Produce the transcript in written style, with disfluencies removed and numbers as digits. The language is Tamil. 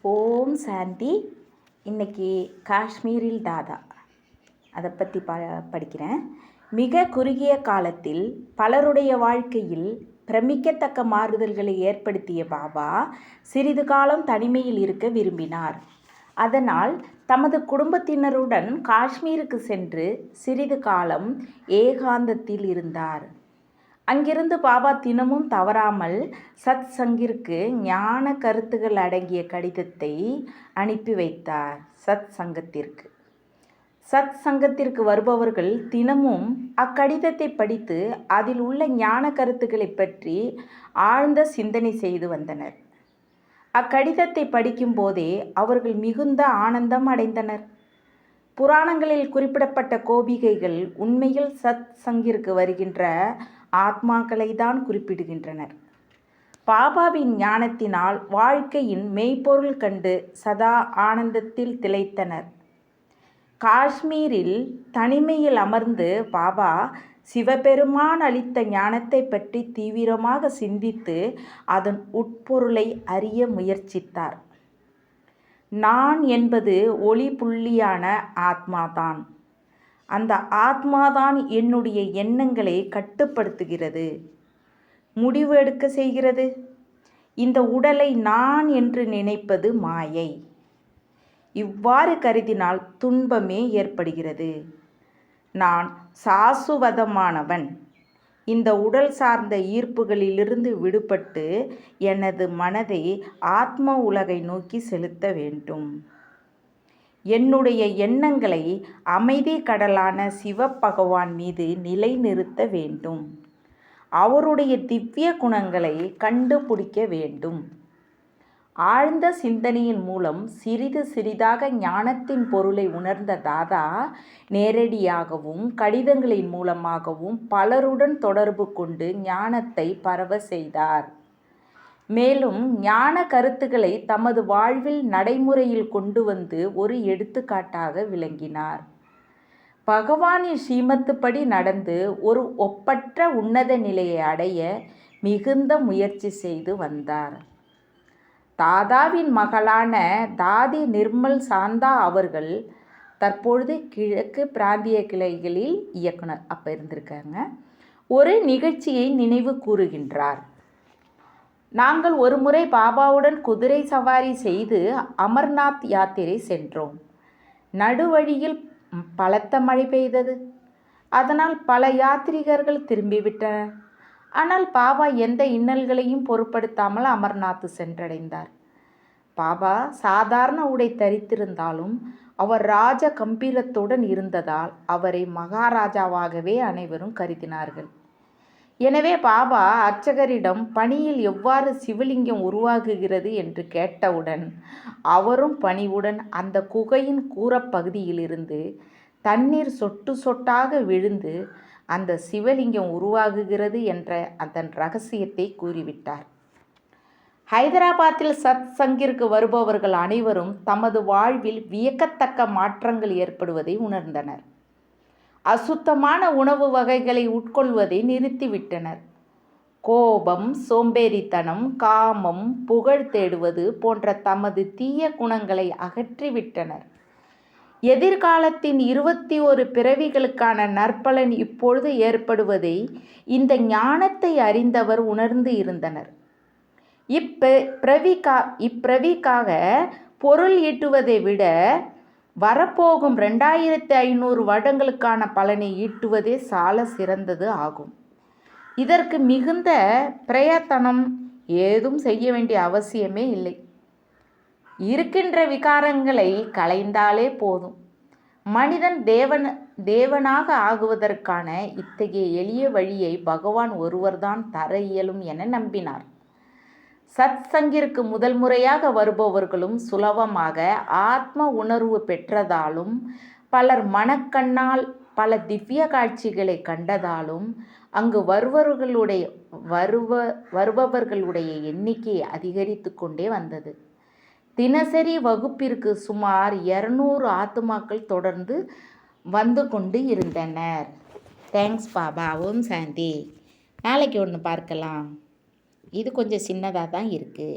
ஓம் சாந்தி. இன்னைக்கு காஷ்மீரில் தாதா அதை பற்றி படிக்கிறேன். மிக குறுகிய காலத்தில் பலருடைய வாழ்க்கையில் பிரமிக்கத்தக்க மாறுதல்களை ஏற்படுத்திய பாபா சிறிது காலம் தனிமையில் இருக்க விரும்பினார். அதனால் தமது குடும்பத்தினருடன் காஷ்மீருக்கு சென்று சிறிது காலம் ஏகாந்தத்தில் இருந்தார். அங்கிருந்து பாபா தினமும் தவறாமல் சத் சங்கிற்கு ஞான கருத்துகள் அடங்கிய கடிதத்தை அனுப்பி வைத்தார். சத் சங்கத்திற்கு வருபவர்கள் தினமும் அக்கடிதத்தை படித்து அதில் உள்ள ஞான கருத்துக்களை பற்றி ஆழ்ந்த சிந்தனை செய்து வந்தனர். அக்கடிதத்தை படிக்கும் போதே அவர்கள் மிகுந்த ஆனந்தம் அடைந்தனர். புராணங்களில் குறிப்பிடப்பட்ட கோபிகைகள் உண்மையில் சத் சங்கிற்கு வருகின்ற ஆத்மாக்களை தான் குறிப்பிடுகின்றனர். பாபாவின் ஞானத்தினால் வாழ்க்கையின் மெய்ப்பொருள் கண்டு சதா ஆனந்தத்தில் திளைத்தனர். காஷ்மீரில் தனிமையில் அமர்ந்து பாபா சிவபெருமான் அளித்த ஞானத்தை பற்றி தீவிரமாக சிந்தித்து அதன் உட்பொருளை அறிய முயற்சித்தார். நான் என்பது ஒளி புள்ளியான ஆத்மாதான். அந்த ஆத்மாதான் என்னுடைய எண்ணங்களை கட்டுப்படுத்துகிறது, முடிவு எடுக்க செய்கிறது. இந்த உடலை நான் என்று நினைப்பது மாயை. இவ்வாறு கருதினால் துன்பமே ஏற்படுகிறது. நான் சாசுவதமானவன். இந்த உடல் சார்ந்த ஈர்ப்புகளிலிருந்து விடுபட்டு எனது மனதை ஆத்ம உலகை நோக்கி செலுத்த வேண்டும். என்னுடைய எண்ணங்களை அமைதி கடலான சிவபகவான் மீது நிலைநிறுத்த வேண்டும். அவருடைய திவ்ய குணங்களை கண்டுபிடிக்க வேண்டும். ஆழ்ந்த சிந்தனையின் மூலம் சிறிது சிறிதாக ஞானத்தின் பொருளை உணர்ந்த தாதா நேரடியாகவும் கடிதங்களின் மூலமாகவும் பலருடன் தொடர்பு கொண்டு ஞானத்தை பரவ செய்தார். மேலும் ஞான கருத்துக்களை தமது வாழ்வில் நடைமுறையில் கொண்டு வந்து ஒரு எடுத்துக்காட்டாக விளங்கினார். பகவானின் ஸ்ரீமத்துப்படி நடந்து ஒரு ஒப்பற்ற உன்னத நிலையை அடைய மிகுந்த முயற்சி செய்து வந்தார். தாதாவின் மகளான தாதி நிர்மல் சாந்தா அவர்கள் தற்பொழுது கிழக்கு பிராந்திய கிளைகளில் இயக்குனர் இருந்திருக்காங்க. ஒரு நிகழ்ச்சியை நினைவு கூறுகின்றார். நாங்கள் ஒரு முறை பாபாவுடன் குதிரை சவாரி செய்து அமர்நாத் யாத்திரை சென்றோம். நடுவழியில் பலத்த மழை பெய்தது. அதனால் பல யாத்ரீகர்கள் திரும்பிவிட்டனர். ஆனால் பாபா எந்த இன்னல்களையும் பொருட்படுத்தாமல் அமர்நாத் சென்றடைந்தார். பாபா சாதாரண உடை தரித்திருந்தாலும் அவர் ராஜ கம்பீரத்துடன் இருந்ததால் அவரை மகாராஜாவாகவே அனைவரும் கருதினார்கள். எனவே பாபா அர்ச்சகரிடம் பனியில் எவ்வாறு சிவலிங்கம் உருவாகுகிறது என்று கேட்டவுடன் அவரும் பணிவுடன் அந்த குகையின் கூரப்பகுதியிலிருந்து தண்ணீர் சொட்டு சொட்டாக விழுந்து அந்த சிவலிங்கம் உருவாகுகிறது என்ற அதன் இரகசியத்தை கூறிவிட்டார். ஹைதராபாத்தில் சத் சங்கிற்கு வருபவர்கள் அனைவரும் தமது வாழ்வில் வியக்கத்தக்க மாற்றங்கள் ஏற்படுவதை உணர்ந்தனர். அசுத்தமான உணவு வகைகளை உட்கொள்வதை நிறுத்திவிட்டனர். கோபம், சோம்பேறித்தனம், காமம், புகழ் தேடுவது போன்ற தமது தீய குணங்களை அகற்றிவிட்டனர். எதிர்காலத்தின் 21 பிறவிகளுக்கான நற்பலன் இப்பொழுது ஏற்படுவதை இந்த ஞானத்தை அறிந்தவர் உணர்ந்து இருந்தனர். இப்பிறவிக்காக பொருள் ஈட்டுவதை விட வரப்போகும் 2500 வருடங்களுக்கான பலனை ஈட்டுவதே சால சிறந்தது ஆகும். இதற்கு மிகுந்த பிரயத்தனம் ஏதும் செய்ய வேண்டிய அவசியமே இல்லை. இருக்கின்ற விகாரங்களை களைந்தாலே போதும். மனிதன் தேவனாக ஆகுவதற்கான இத்தகைய எளிய வழியை பகவான் ஒருவர்தான் தர இயலும் என நம்பினார். சத் சங்கிற்கு முதல் முறையாக வருபவர்களும் சுலபமாக ஆத்ம உணர்வு பெற்றதாலும் பலர் மனக்கண்ணால் பல திவ்ய காட்சிகளை கண்டதாலும் அங்கு வருபவர்களுடைய எண்ணிக்கை அதிகரித்து கொண்டே வந்தது. தினசரி வகுப்பிற்கு சுமார் 200 ஆத்மாக்கள் தொடர்ந்து வந்து கொண்டு இருந்தனர். தேங்க்ஸ் பாபா. ஓம் சாந்தி. நாளைக்கு ஒன்று பார்க்கலாம். இது கொஞ்சம் சின்னதாக தான் இருக்குது.